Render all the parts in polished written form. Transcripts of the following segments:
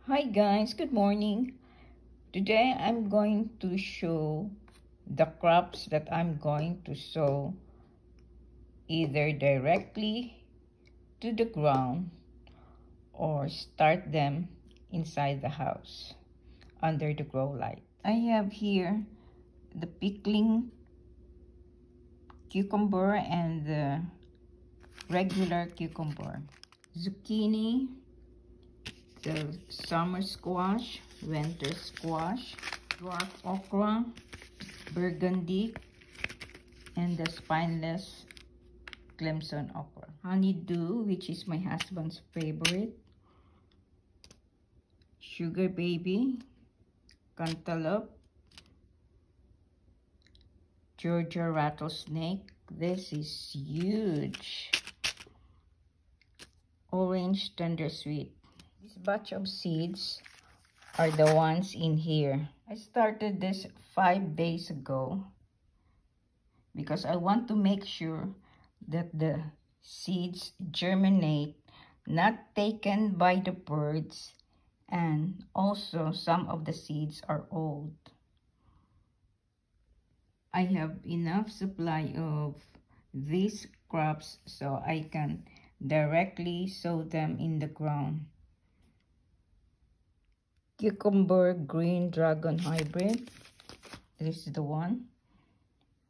Hi guys, good morning. Today I'm going to show the crops that I'm going to sow either directly to the ground or start them inside the house under the grow light. I have here the pickling cucumber and the regular cucumber, zucchini, the summer squash, winter squash, dwarf okra, burgundy, and the spineless crimson okra. Honeydew, which is my husband's favorite. Sugar baby, cantaloupe, Georgia rattlesnake. This is huge. Orange tender sweet. This batch of seeds are the ones in here. I started this 5 days ago because I want to make sure that the seeds germinate, not taken by the birds, and also some of the seeds are old. I have enough supply of these crops so I can directly sow them in the ground. Cucumber green dragon hybrid. This is the one,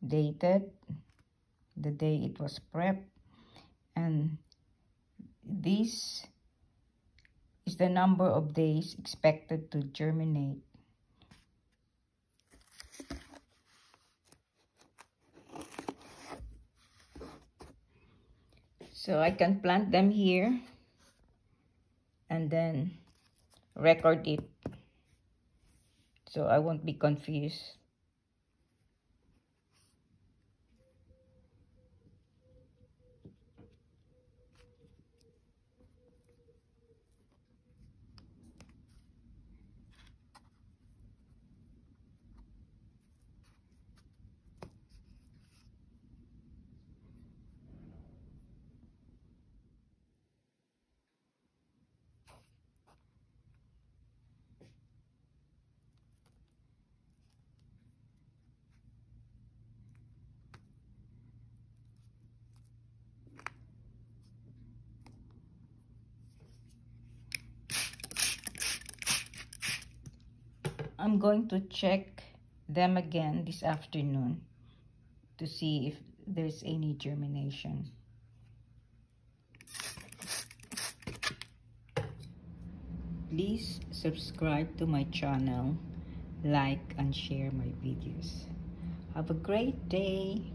dated the day it was prepped, and this is the number of days expected to germinate. So I can plant them here and then record it so I won't be confused. I'm going to check them again this afternoon to see if there's any germination. Please subscribe to my channel, like and share my videos. Have a great day.